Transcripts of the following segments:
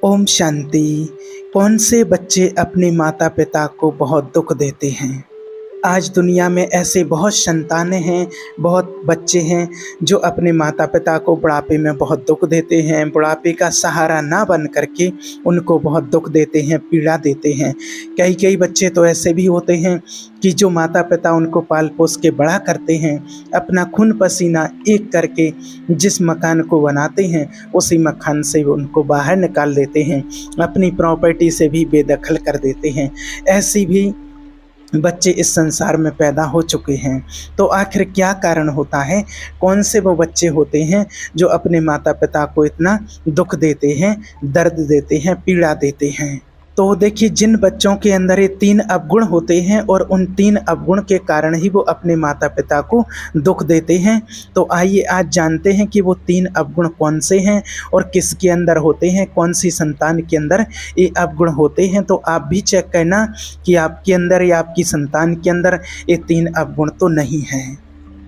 ओम शांति। कौन से बच्चे अपने माता पिता को बहुत दुख देते हैं? आज दुनिया में ऐसे बहुत संतानें हैं, बहुत बच्चे हैं जो अपने माता पिता को बुढ़ापे में बहुत दुख देते हैं। बुढ़ापे का सहारा ना बन करके उनको बहुत दुख देते हैं, पीड़ा देते हैं। कई कई बच्चे तो ऐसे भी होते हैं कि जो माता पिता उनको पाल पोस के बड़ा करते हैं, अपना खून पसीना एक करके जिस मकान को बनाते हैं उसी मकान से उनको बाहर निकाल देते हैं, अपनी प्रॉपर्टी से भी बेदखल कर देते हैं। ऐसी भी बच्चे इस संसार में पैदा हो चुके हैं। तो आखिर क्या कारण होता है? कौन से वो बच्चे होते हैं जो अपने माता पिता को इतना दुख देते हैं, दर्द देते हैं, पीड़ा देते हैं? तो देखिए, जिन बच्चों के अंदर ये 3 अवगुण होते हैं और उन 3 अवगुण के कारण ही वो अपने माता पिता को दुख देते हैं। तो आइए आज जानते हैं कि वो 3 अवगुण कौन से हैं और किसके अंदर होते हैं, कौन सी संतान के अंदर ये अवगुण होते हैं। तो आप भी चेक करना कि आपके अंदर या आपकी संतान के अंदर ये 3 अवगुण तो नहीं हैं।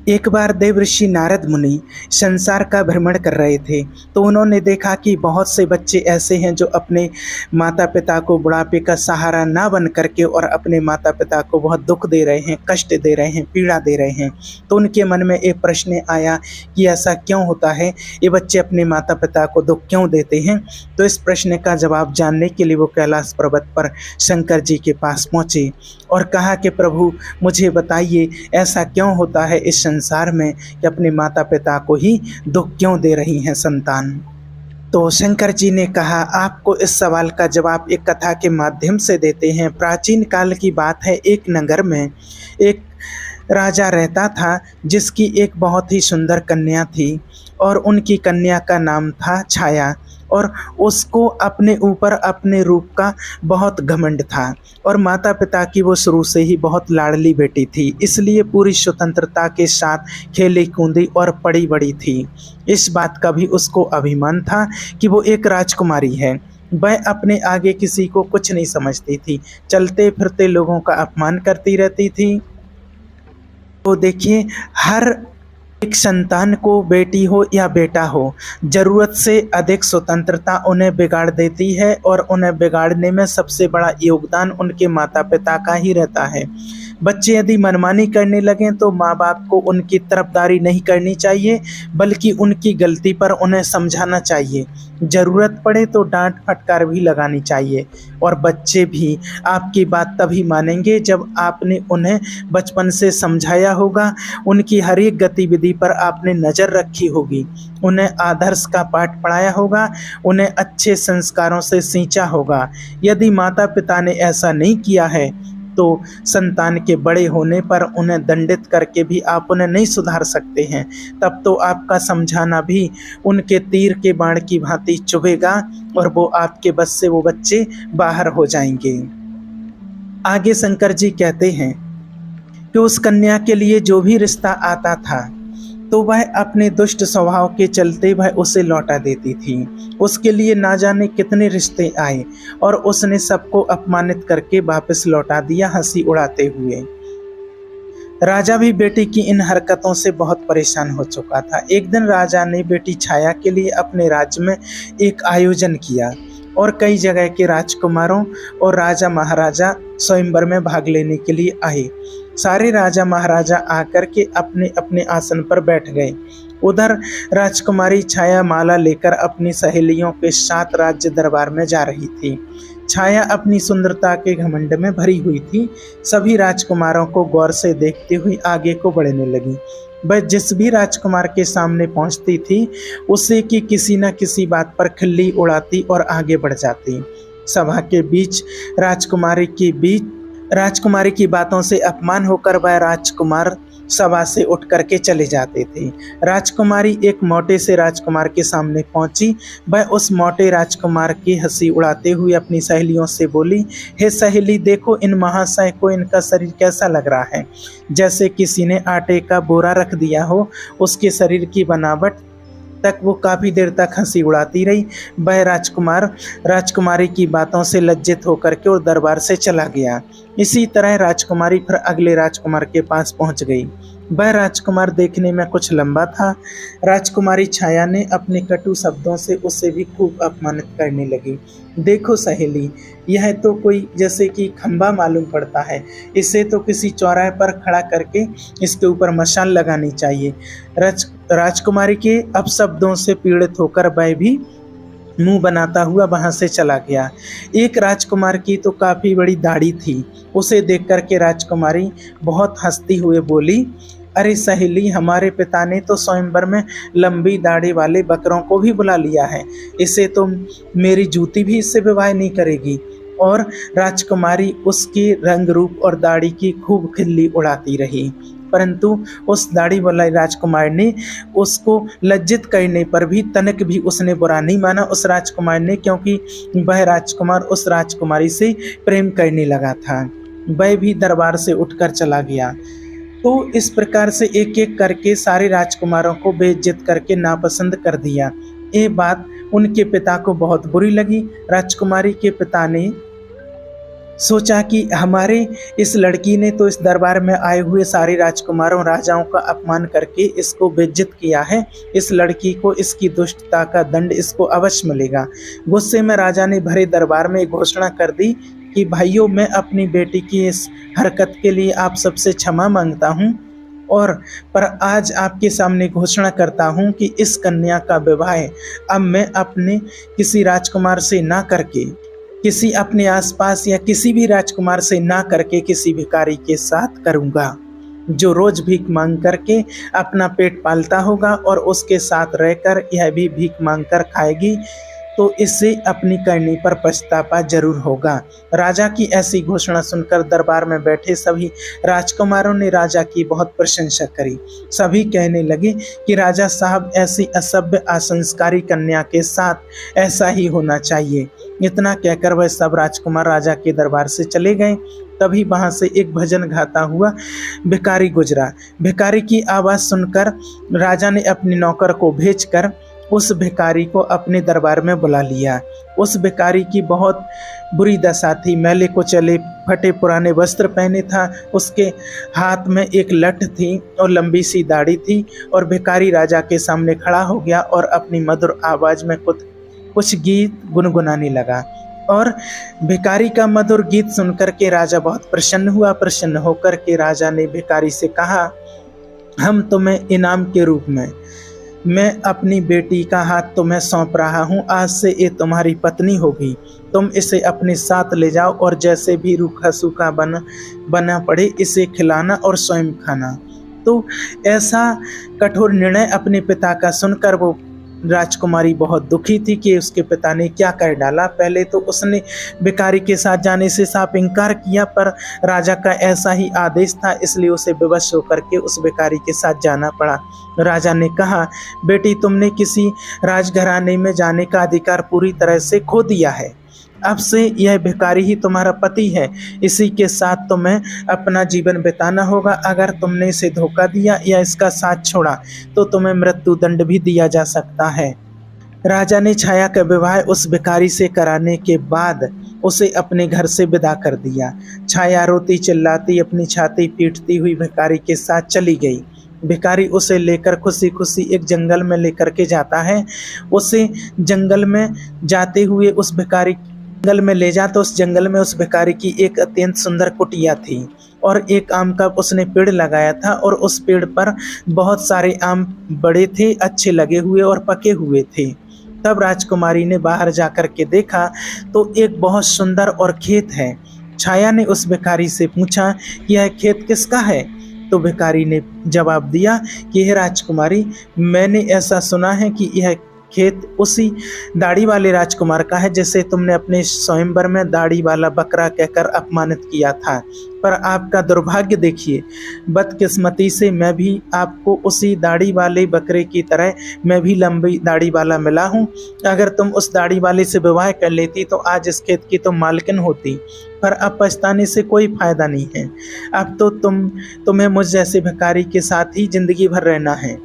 एक बार देवर्षि नारद मुनि संसार का भ्रमण कर रहे थे, तो उन्होंने देखा कि बहुत से बच्चे ऐसे हैं जो अपने माता पिता को बुढ़ापे का सहारा ना बन करके और अपने माता पिता को बहुत दुख दे रहे हैं, कष्ट दे रहे हैं, पीड़ा दे रहे हैं। तो उनके मन में एक प्रश्न आया कि ऐसा क्यों होता है, ये बच्चे अपने माता पिता को दुख क्यों देते हैं। तो इस प्रश्न का जवाब जानने के लिए वो कैलाश पर्वत पर शंकर जी के पास पहुँचे और कहा कि प्रभु मुझे बताइए, ऐसा क्यों होता है इस संसार में कि अपने माता पिता को ही दुख क्यों दे रही हैं संतान। तो शंकर जी ने कहा, आपको इस सवाल का जवाब एक कथा के माध्यम से देते हैं। प्राचीन काल की बात है, एक नगर में एक राजा रहता था जिसकी एक बहुत ही सुंदर कन्या थी और उनकी कन्या का नाम था छाया। और उसको अपने ऊपर अपने रूप का बहुत घमंड था और माता पिता की वो शुरू से ही बहुत लाडली बेटी थी, इसलिए पूरी स्वतंत्रता के साथ खेली कूदी और पड़ी बड़ी थी। इस बात का भी उसको अभिमान था कि वो एक राजकुमारी है। वह अपने आगे किसी को कुछ नहीं समझती थी, चलते फिरते लोगों का अपमान करती रहती थी। तो देखिए, हर एक संतान को, बेटी हो या बेटा हो, ज़रूरत से अधिक स्वतंत्रता उन्हें बिगाड़ देती है और उन्हें बिगाड़ने में सबसे बड़ा योगदान उनके माता पिता का ही रहता है। बच्चे यदि मनमानी करने लगें तो माँ बाप को उनकी तरफदारी नहीं करनी चाहिए, बल्कि उनकी गलती पर उन्हें समझाना चाहिए। ज़रूरत पड़े तो डांट फटकार भी लगानी चाहिए। और बच्चे भी आपकी बात तभी मानेंगे जब आपने उन्हें बचपन से समझाया होगा, उनकी हर एक गतिविधि पर आपने नज़र रखी होगी, उन्हें आदर्श का पाठ पढ़ाया होगा, उन्हें अच्छे संस्कारों से सींचा होगा। यदि माता पिता ने ऐसा नहीं किया है तो संतान के बड़े होने पर उन्हें दंडित करके भी आप उन्हें नहीं सुधार सकते हैं। तब तो आपका समझाना भी उनके तीर के बाण की भांति चुभेगा और वो आपके बस से वो बच्चे बाहर हो जाएंगे। आगे शंकर जी कहते हैं कि उस कन्या के लिए जो भी रिश्ता आता था तो वह अपने दुष्ट स्वभाव के चलते वह उसे लौटा देती थी। उसके लिए ना जाने कितने रिश्ते आए और उसने सबको अपमानित करके वापस लौटा दिया, हंसी उड़ाते हुए। राजा भी बेटी की इन हरकतों से बहुत परेशान हो चुका था। एक दिन राजा ने बेटी छाया के लिए अपने राज्य में एक आयोजन किया और कई जगह के राजकुमारों और राजा महाराजा स्वयंवर में भाग लेने के लिए आए। सारे राजा महाराजा आकर के अपने अपने आसन पर बैठ गए। उधर राजकुमारी छाया माला लेकर अपनी सहेलियों के साथ राज्य दरबार में जा रही थी। छाया अपनी सुंदरता के घमंड में भरी हुई थी। सभी राजकुमारों को गौर से देखती हुई आगे को बढ़ने लगी। वह जिस भी राजकुमार के सामने पहुंचती थी उसे की किसी न किसी बात पर खिल्ली उड़ाती और आगे बढ़ जाती। सभा के बीच राजकुमारी की बातों से अपमान होकर वह राजकुमार सभा से उठ करके चले जाते थे। राजकुमारी एक मोटे से राजकुमार के सामने पहुंची। वह उस मोटे राजकुमार की हंसी उड़ाते हुए अपनी सहेलियों से बोली, हे सहेली, देखो इन महाशय को इनका शरीर कैसा लग रहा है, जैसे किसी ने आटे का बोरा रख दिया हो। उसके शरीर की बनावट तक वो काफ़ी देर तक हंसी उड़ाती रही। वह राजकुमारी की बातों से लज्जित होकर के और दरबार से चला गया। इसी तरह राजकुमारी फिर अगले राजकुमार के पास पहुंच गई। वह राजकुमार देखने में कुछ लंबा था। राजकुमारी छाया ने अपने कटु शब्दों से उसे भी खूब अपमानित करने लगी। देखो सहेली, यह तो कोई जैसे कि खंबा मालूम पड़ता है, इसे तो किसी चौराहे पर खड़ा करके इसके ऊपर मशाल लगानी चाहिए। राजकुमारी के अपशब्दों से पीड़ित होकर वह भी मुंह बनाता हुआ वहां से चला गया। एक राजकुमार की तो काफी बड़ी दाढ़ी थी। उसे देख कर के राजकुमारी बहुत हंसती हुए बोली, अरे सहेली, हमारे पिता ने तो स्वयंवर में लंबी दाढ़ी वाले बकरों को भी बुला लिया है। इसे तो मेरी जूती भी इससे विवाह नहीं करेगी। और राजकुमारी उसकी रंग रूप और दाढ़ी की खूब खिल्ली उड़ाती रही, परंतु उस दाढ़ी वाले राजकुमार ने उसको लज्जित करने पर भी तनक भी उसने बुरा नहीं माना उस राजकुमार ने, क्योंकि वह राजकुमार उस राजकुमारी से प्रेम करने लगा था। वह भी दरबार से उठकर चला गया। तो इस प्रकार से एक एक करके सारे राजकुमारों को बेइज्जत करके नापसंद कर दिया। ये बात उनके पिता को बहुत बुरी लगी। राजकुमारी के पिता ने सोचा कि हमारे इस लड़की ने तो इस दरबार में आए हुए सारे राजकुमारों राजाओं का अपमान करके इसको बेइज्जत किया है। इस लड़की को इसकी दुष्टता का दंड इसको अवश्य मिलेगा। गुस्से में राजा ने भरे दरबार में घोषणा कर दी कि भाइयों, मैं अपनी बेटी की इस हरकत के लिए आप सबसे क्षमा मांगता हूँ, और पर आज आपके सामने घोषणा करता हूँ कि इस कन्या का विवाह अब मैं अपने किसी राजकुमार से ना करके, किसी अपने आसपास या किसी भी राजकुमार से ना करके किसी भिखारी के साथ करूँगा, जो रोज भीख मांग करके अपना पेट पालता होगा और उसके साथ रहकर यह भी भीख मांग कर खाएगी, तो इससे अपनी करनी पर पछतावा जरूर होगा। राजा की ऐसी घोषणा सुनकर दरबार में बैठे सभी राजकुमारों ने राजा की बहुत प्रशंसा करी। सभी कहने लगे कि राजा साहब, ऐसी असभ्य असंस्कारी कन्या के साथ ऐसा ही होना चाहिए। इतना कहकर वह सब राजकुमार राजा के दरबार से चले गए। तभी वहां से एक भजन गाता हुआ भिखारी गुजरा। भिखारी की आवाज़ सुनकर राजा ने अपने नौकर को भेजकर उस भिखारी को अपने दरबार में बुला लिया। उस भिखारी की बहुत बुरी दशा थी। मैले कुचले फटे पुराने वस्त्र पहने था, उसके हाथ में एक लठ थी और लंबी सी दाढ़ी थी, और भिखारी राजा के सामने खड़ा हो गया और अपनी मधुर आवाज़ में कुछ गीत गुनगुनाने लगा। और भिखारी का मधुर गीत सुनकर के राजा बहुत प्रसन्न हुआ। प्रसन्न होकर के राजा ने भिखारी से कहा, हम तुम्हें इनाम के रूप में मैं अपनी बेटी का हाथ तुम्हें सौंप रहा हूँ। आज से ये तुम्हारी पत्नी होगी। तुम इसे अपने साथ ले जाओ और जैसे भी रूखा सूखा बना पड़े इसे खिलाना और स्वयं खाना। तो ऐसा कठोर निर्णय अपने पिता का सुनकर वो राजकुमारी बहुत दुखी थी कि उसके पिता ने क्या कर डाला। पहले तो उसने भिखारी के साथ जाने से साफ इनकार किया, पर राजा का ऐसा ही आदेश था, इसलिए उसे विवश होकर के उस भिखारी के साथ जाना पड़ा। राजा ने कहा, बेटी, तुमने किसी राजघराने में जाने का अधिकार पूरी तरह से खो दिया है। अब से यह भिखारी ही तुम्हारा पति है। इसी के साथ तुम्हें अपना जीवन बिताना होगा। अगर तुमने इसे धोखा दिया या इसका साथ छोड़ा तो तुम्हें मृत्यु दंड भी दिया जा सकता है। राजा ने छाया का विवाह उस भिखारी से कराने के बाद उसे अपने घर से विदा कर दिया। छाया रोती चिल्लाती अपनी छाती पीटती हुई भिखारी के साथ चली गई। भिखारी उसे लेकर खुशी खुशी एक जंगल में लेकर के जाता है। उसे जंगल में जाते हुए उस भिखारी जंगल में ले जाता, उस जंगल में उस भिखारी की एक अत्यंत सुंदर कुटिया थी और एक आम का उसने पेड़ लगाया था, और उस पेड़ पर बहुत सारे आम बड़े थे, अच्छे लगे हुए और पके हुए थे। तब राजकुमारी ने बाहर जाकर के देखा तो एक बहुत सुंदर और खेत है। छाया ने उस भिखारी से पूछा कि यह खेत किसका है? तो भिखारी ने जवाब दिया कि हे राजकुमारी, मैंने ऐसा सुना है कि यह खेत उसी दाढ़ी वाले राजकुमार का है जिसे तुमने अपने स्वयंवर में दाढ़ी वाला बकरा कहकर अपमानित किया था। पर आपका दुर्भाग्य देखिए, बदकिस्मती से मैं भी आपको उसी दाढ़ी वाले बकरे की तरह मैं भी लंबी दाढ़ी वाला मिला हूँ। अगर तुम उस दाढ़ी वाले से विवाह कर लेती तो आज इस खेत की तुम मालकिन होती, पर अब पछताने से कोई फायदा नहीं है। अब तो तुम्हें मुझ जैसे भिखारी के साथ ही जिंदगी भर रहना है।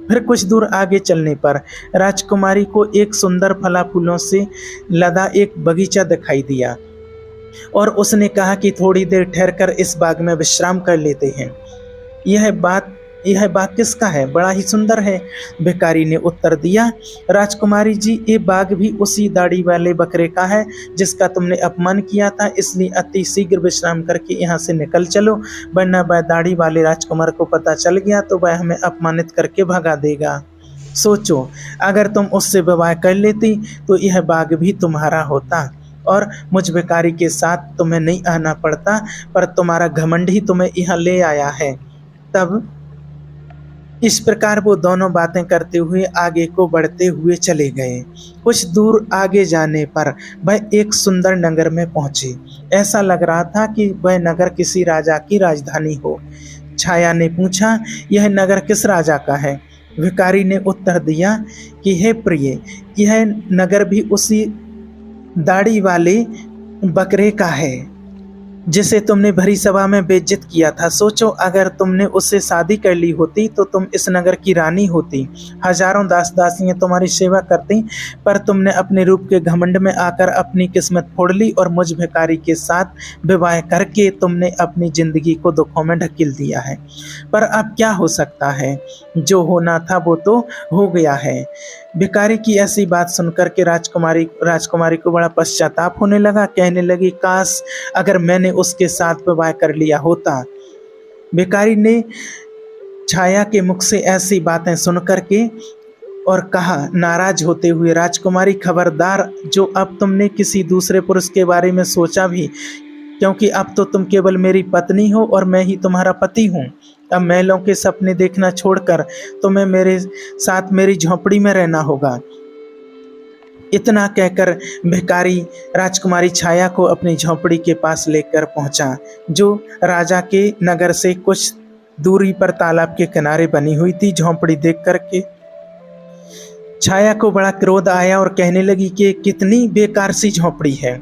फिर कुछ दूर आगे चलने पर राजकुमारी को एक सुंदर फला फूलों से लदा एक बगीचा दिखाई दिया और उसने कहा कि थोड़ी देर ठहरकर इस बाग में विश्राम कर लेते हैं। यह बात यह बाग किसका है? बड़ा ही सुंदर है। भिखारी ने उत्तर दिया, राजकुमारी जी, ये बाग भी उसी दाढ़ी वाले बकरे का है जिसका तुमने अपमान किया था, इसलिए अति शीघ्र विश्राम करके यहाँ से निकल चलो, वरना वह दाढ़ी वाले राजकुमार को पता चल गया तो वह हमें अपमानित करके भगा देगा। सोचो, अगर तुम उससे विवाह कर लेती तो यह बाग भी तुम्हारा होता और मुझ भिखारी के साथ तुम्हें नहीं आना पड़ता, पर तुम्हारा घमंड ही तुम्हें यहाँ ले आया है। तब इस प्रकार वो दोनों बातें करते हुए आगे को बढ़ते हुए चले गए। कुछ दूर आगे जाने पर वह एक सुंदर नगर में पहुंचे। ऐसा लग रहा था कि वह नगर किसी राजा की राजधानी हो। छाया ने पूछा, यह नगर किस राजा का है? भिखारी ने उत्तर दिया कि हे प्रिय, यह नगर भी उसी दाढ़ी वाले बकरे का है जिसे तुमने भरी सभा में बेइज्जत किया था। सोचो, अगर तुमने उससे शादी कर ली होती तो तुम इस नगर की रानी होती, हजारों दास दासियां तुम्हारी सेवा करती, पर तुमने अपने रूप के घमंड में आकर अपनी किस्मत फोड़ ली और मुझ भिखारी के साथ विवाह करके तुमने अपनी जिंदगी को दुखों में ढकेल दिया है। पर अब क्या हो सकता है, जो होना था वो तो हो गया है। भिखारी की ऐसी बात सुनकर के राजकुमारी को बड़ा पश्चाताप होने लगा। कहने लगी, काश अगर मैंने उसके साथ विवाह कर लिया होता। भिखारी ने छाया के मुख से ऐसी बातें सुनकर के और कहा नाराज होते हुए, राजकुमारी खबरदार, जो अब तुमने किसी दूसरे पुरुष के बारे में सोचा भी, क्योंकि अब तो तुम केवल मेरी पत्नी हो और मैं ही तुम्हारा पति हूँ। अब महलों के सपने देखना छोड़कर तुम्हें मेरे साथ मेरी झोंपड़ी में रहना होगा। इतना कहकर भिखारी राजकुमारी छाया को अपनी झोंपड़ी के पास लेकर पहुंचा, जो राजा के नगर से कुछ दूरी पर तालाब के किनारे बनी हुई थी। झोंपड़ी देख करके छाया को बड़ा क्रोध आया और कहने लगी कि कितनी बेकार सी झोंपड़ी है,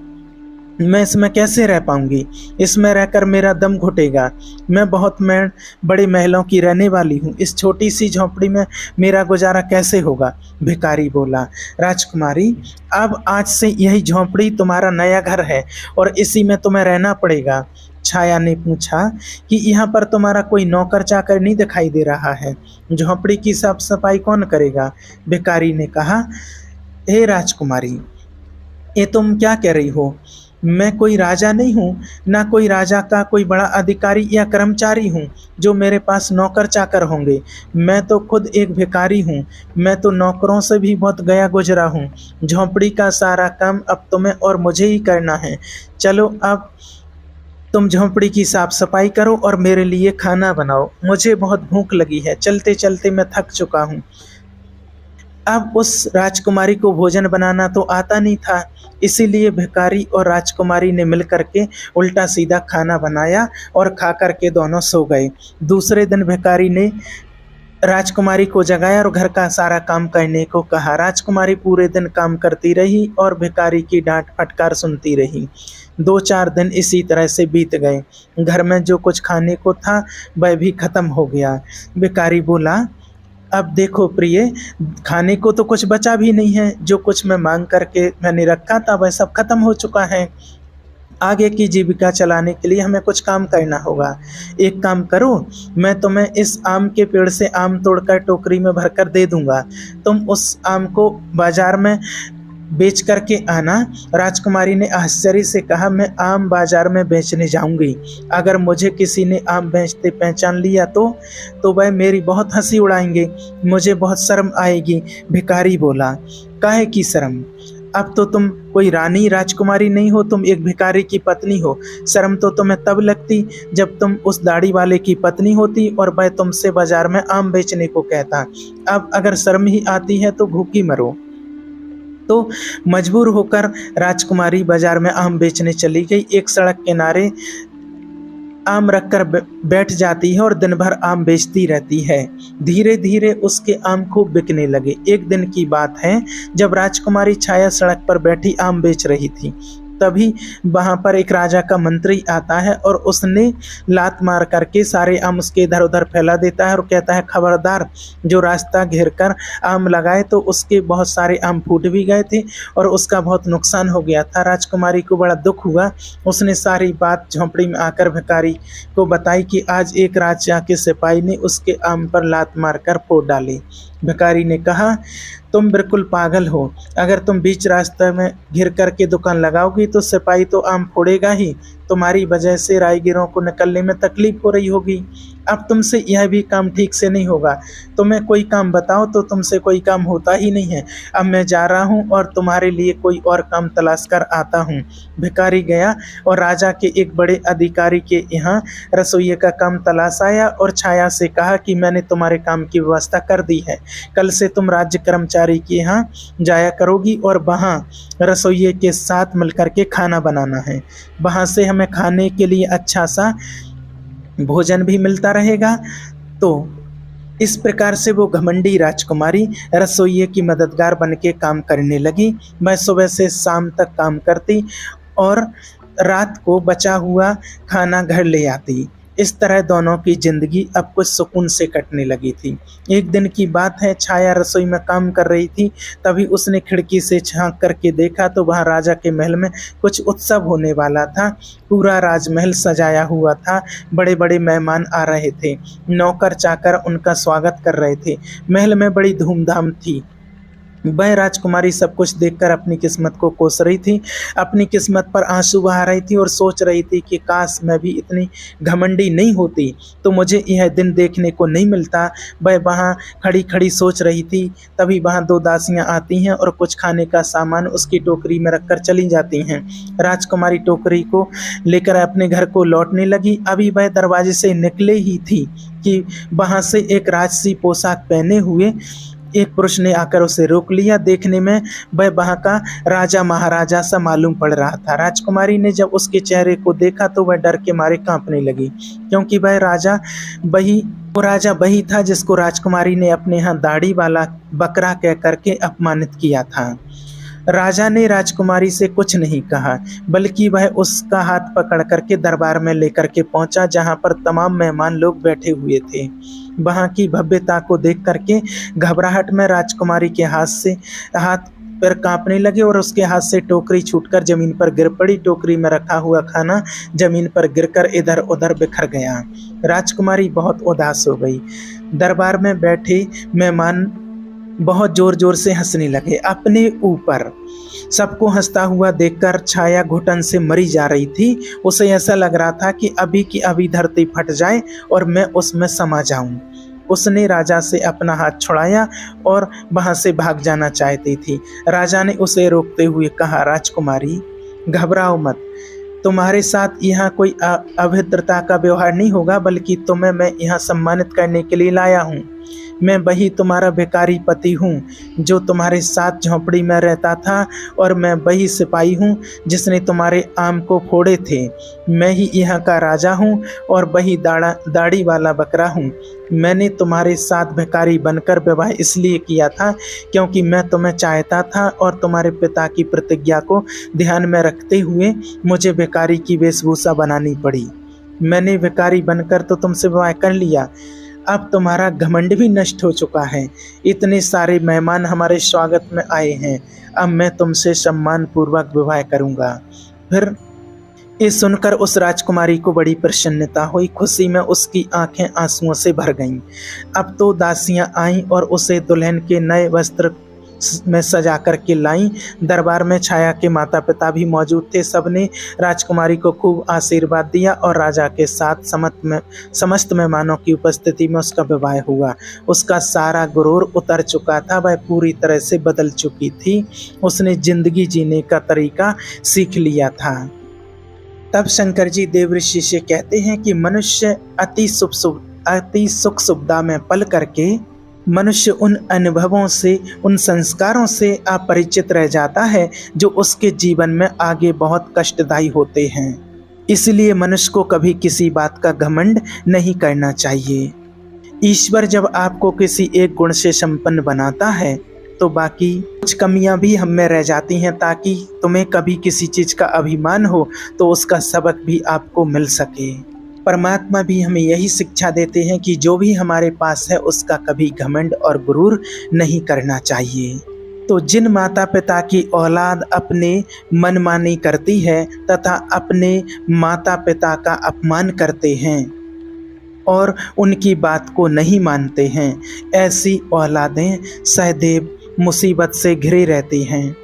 मैं इसमें कैसे रह पाऊंगी? इसमें रहकर मेरा दम घुटेगा। मैं बड़े महलों की रहने वाली हूँ, इस छोटी सी झोंपड़ी में मेरा गुजारा कैसे होगा? भिखारी बोला, राजकुमारी, अब आज से यही झोंपड़ी तुम्हारा नया घर है और इसी में तुम्हें रहना पड़ेगा। छाया ने पूछा कि यहाँ पर तुम्हारा कोई नौकर चाकर नहीं दिखाई दे रहा है? झोंपड़ी की साफ सफाई कौन करेगा? भिखारी ने कहा, हे राजकुमारी, ये तुम क्या कह रही हो? मैं कोई राजा नहीं हूँ, ना कोई राजा का कोई बड़ा अधिकारी या कर्मचारी हूँ जो मेरे पास नौकर चाकर होंगे। मैं तो खुद एक भिखारी हूँ, मैं तो नौकरों से भी बहुत गया गुजरा हूँ। झोंपड़ी का सारा काम अब तुम्हें और मुझे ही करना है। चलो, अब तुम झोंपड़ी की साफ सफाई करो और मेरे लिए खाना बनाओ, मुझे बहुत भूख लगी है, चलते चलते मैं थक चुका हूँ। अब उस राजकुमारी को भोजन बनाना तो आता नहीं था, इसीलिए भिखारी और राजकुमारी ने मिलकर के उल्टा सीधा खाना बनाया और खा कर के दोनों सो गए। दूसरे दिन भिखारी ने राजकुमारी को जगाया और घर का सारा काम करने को कहा। राजकुमारी पूरे दिन काम करती रही और भिखारी की डांट फटकार सुनती रही। 2-4 दिन इसी तरह से बीत गए। घर में जो कुछ खाने को था वह भी खत्म हो गया। भिखारी बोला, अब देखो प्रिय, खाने को तो कुछ बचा भी नहीं है, जो कुछ मैं मांग करके मैंने रखा था वह सब खत्म हो चुका है। आगे की जीविका चलाने के लिए हमें कुछ काम करना होगा। एक काम करो, मैं तुम्हें इस आम के पेड़ से आम तोड़कर टोकरी में भरकर दे दूंगा, तुम उस आम को बाजार में बेच करके आना। राजकुमारी ने आश्चर्य से कहा, मैं आम बाजार में बेचने जाऊंगी? अगर मुझे किसी ने आम बेचते पहचान लिया तो वह मेरी बहुत हंसी उड़ाएंगे, मुझे बहुत शर्म आएगी। भिखारी बोला, काहे की शर्म? अब तो तुम कोई रानी राजकुमारी नहीं हो, तुम एक भिखारी की पत्नी हो। शर्म तो तुम्हें तब लगती जब तुम उस दाढ़ी वाले की पत्नी होती और वह तुमसे बाजार में आम बेचने को कहता। अब अगर शर्म ही आती है तो भूखी मरो। तो मजबूर होकर राजकुमारी बाजार में आम बेचने चली गई। एक सड़क किनारे आम रखकर बैठ जाती है और दिन भर आम बेचती रहती है। धीरे धीरे उसके आम खूब बिकने लगे। एक दिन की बात है, जब राजकुमारी छाया सड़क पर बैठी आम बेच रही थी, तभी वहाँ पर एक राजा का मंत्री आता है और उसने लात मार करके सारे आम उसके इधर उधर फैला देता है और कहता है, खबरदार, जो रास्ता घेर कर आम लगाए। तो उसके बहुत सारे आम फूट भी गए थे और उसका बहुत नुकसान हो गया था। राजकुमारी को बड़ा दुख हुआ। उसने सारी बात झोंपड़ी में आकर भिखारी को बताई कि आज एक राजा के सिपाही ने उसके आम पर लात मारकर फोड़ डाली। भिखारी ने कहा, तुम बिल्कुल पागल हो। अगर तुम बीच रास्ते में घिर करके दुकान लगाओगी तो सिपाही तो आम फोड़ेगा ही। तुम्हारी वजह से राहगीरों को निकलने में तकलीफ हो रही होगी। अब तुमसे यह भी काम ठीक से नहीं होगा। तुम्हें कोई काम बताओ तो तुमसे कोई काम होता ही नहीं है। अब मैं जा रहा हूँ और तुम्हारे लिए कोई और काम तलाश कर आता हूँ। भिखारी गया और राजा के एक बड़े अधिकारी के यहाँ रसोइये का काम तलाश आया और छाया से कहा कि मैंने तुम्हारे काम की व्यवस्था कर दी है। कल से तुम राज्य कर्मचारी के यहाँ जाया करोगी और वहाँ रसोइये के साथ मिलकर के खाना बनाना है। वहाँ से हमें खाने के लिए अच्छा सा भोजन भी मिलता रहेगा। तो इस प्रकार से वो घमंडी राजकुमारी रसोइये की मददगार बन के काम करने लगी। वह सुबह से शाम तक काम करती और रात को बचा हुआ खाना घर ले आती। इस तरह दोनों की जिंदगी अब कुछ सुकून से कटने लगी थी। एक दिन की बात है, छाया रसोई में काम कर रही थी। तभी उसने खिड़की से झांक करके देखा तो वहाँ राजा के महल में कुछ उत्सव होने वाला था। पूरा राजमहल सजाया हुआ था। बड़े बड़े मेहमान आ रहे थे। नौकर चाकर उनका स्वागत कर रहे थे। महल में बड़ी धूमधाम थी। वह राजकुमारी सब कुछ देखकर अपनी किस्मत को कोस रही थी। अपनी किस्मत पर आंसू बहा रही थी और सोच रही थी कि काश मैं भी इतनी घमंडी नहीं होती तो मुझे यह दिन देखने को नहीं मिलता। वह वहाँ खड़ी खड़ी सोच रही थी। तभी वहाँ दो दासियाँ आती हैं और कुछ खाने का सामान उसकी टोकरी में रखकर चली जाती हैं। राजकुमारी टोकरी को लेकर अपने घर को लौटने लगी। अभी वह दरवाजे से निकले ही थी कि वहाँ से एक राजसी पोशाक पहने हुए एक पुरुष ने आकर उसे रोक लिया। देखने में वह वहाँ का राजा महाराजा सा मालूम पड़ रहा था। राजकुमारी ने जब उसके चेहरे को देखा तो वह डर के मारे कांपने लगी, क्योंकि वह राजा वही था जिसको राजकुमारी ने अपने यहाँ दाढ़ी वाला बकरा कह करके अपमानित किया था। राजा ने राजकुमारी से कुछ नहीं कहा, बल्कि वह उसका हाथ पकड़ करके दरबार में लेकर के पहुंचा, जहां पर तमाम मेहमान लोग बैठे हुए थे। वहां की भव्यता को देख करके घबराहट में राजकुमारी के हाथ पैर कांपने लगे और उसके हाथ से टोकरी छूटकर जमीन पर गिर पड़ी। टोकरी में रखा हुआ खाना जमीन पर गिरकर इधर उधर बिखर गया। राजकुमारी बहुत उदास हो गई। दरबार में बैठे मेहमान बहुत जोर जोर से हंसने लगे अपने ऊपर। सबको हंसता हुआ देखकर छाया घुटन से मरी जा रही थी। उसे ऐसा लग रहा था कि अभी की अभी धरती फट जाए और मैं उसमें समा जाऊं। उसने राजा से अपना हाथ छुड़ाया और वहां से भाग जाना चाहती थी। राजा ने उसे रोकते हुए कहा, राजकुमारी, घबराओ मत। तुम्हारे साथ यहाँ कोई अभद्रता का व्यवहार नहीं होगा, बल्कि तुम्हें मैं यहाँ सम्मानित करने के लिए लाया हूँ। मैं वही तुम्हारा भिखारी पति हूँ जो तुम्हारे साथ झोंपड़ी में रहता था, और मैं वही सिपाही हूँ जिसने तुम्हारे आम को फोड़े थे। मैं ही यहाँ का राजा हूँ और वही दाढ़ी वाला बकरा हूँ। मैंने तुम्हारे साथ भिखारी बनकर विवाह इसलिए किया था क्योंकि मैं तुम्हें चाहता था, और तुम्हारे पिता की प्रतिज्ञा को ध्यान में रखते हुए मुझे भिखारी की वेशभूषा बनानी पड़ी। मैंने भिखारी बनकर तो तुमसे विवाह कर लिया। अब तुम्हारा घमंड भी नष्ट हो चुका है। इतने सारे मेहमान हमारे स्वागत में आए हैं। अब मैं तुमसे सम्मान पूर्वक विवाह करूंगा। फिर ये सुनकर उस राजकुमारी को बड़ी प्रसन्नता हुई। खुशी में उसकी आंखें आंसुओं से भर गईं। अब तो दासियां आईं और उसे दुल्हन के नए वस्त्र में सजा करके लाईं। दरबार में छाया के माता पिता भी मौजूद थे। सबने राजकुमारी को खूब आशीर्वाद दिया और राजा के साथ समस्त मेहमानों की उपस्थिति में उसका विवाह हुआ। उसका सारा गुरूर उतर चुका था। वह पूरी तरह से बदल चुकी थी। उसने जिंदगी जीने का तरीका सीख लिया था। तब शंकर जी देवऋषि से कहते हैं कि मनुष्य अति सुख सुविधा में पल करके मनुष्य उन अनुभवों से, उन संस्कारों से अपरिचित रह जाता है जो उसके जीवन में आगे बहुत कष्टदायी होते हैं। इसलिए मनुष्य को कभी किसी बात का घमंड नहीं करना चाहिए। ईश्वर जब आपको किसी एक गुण से संपन्न बनाता है तो बाकी कुछ कमियां भी हम में रह जाती हैं, ताकि तुम्हें कभी किसी चीज़ का अभिमान हो तो उसका सबक भी आपको मिल सके। परमात्मा भी हमें यही शिक्षा देते हैं कि जो भी हमारे पास है उसका कभी घमंड और गुरूर नहीं करना चाहिए। तो जिन माता पिता की औलाद अपने मनमानी करती है तथा अपने माता पिता का अपमान करते हैं और उनकी बात को नहीं मानते हैं, ऐसी औलादें सदैव मुसीबत से घिरे रहती हैं।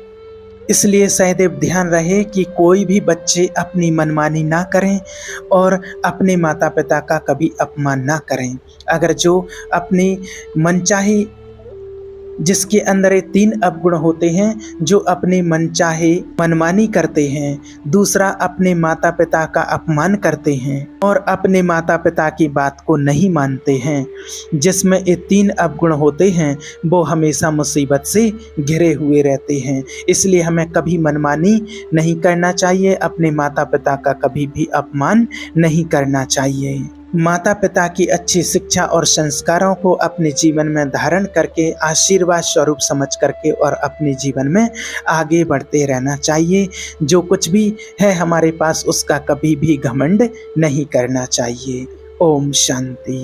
इसलिए सदैव ध्यान रहे कि कोई भी बच्चे अपनी मनमानी ना करें और अपने माता पिता का कभी अपमान ना करें। अगर जो अपनी मनचाही, जिसके अंदर ये 3 अवगुण होते हैं, जो अपने मनचाहे मनमानी करते हैं, दूसरा अपने माता पिता का अपमान करते हैं और अपने माता पिता की बात को नहीं मानते हैं, जिसमें ये 3 अवगुण होते हैं, वो हमेशा मुसीबत से घिरे हुए रहते हैं। इसलिए हमें कभी मनमानी नहीं करना चाहिए, अपने माता पिता का कभी भी अपमान नहीं करना चाहिए। माता पिता की अच्छी शिक्षा और संस्कारों को अपने जीवन में धारण करके आशीर्वाद स्वरूप समझ करके और अपने जीवन में आगे बढ़ते रहना चाहिए। जो कुछ भी है हमारे पास उसका कभी भी घमंड नहीं करना चाहिए। ओम शांति।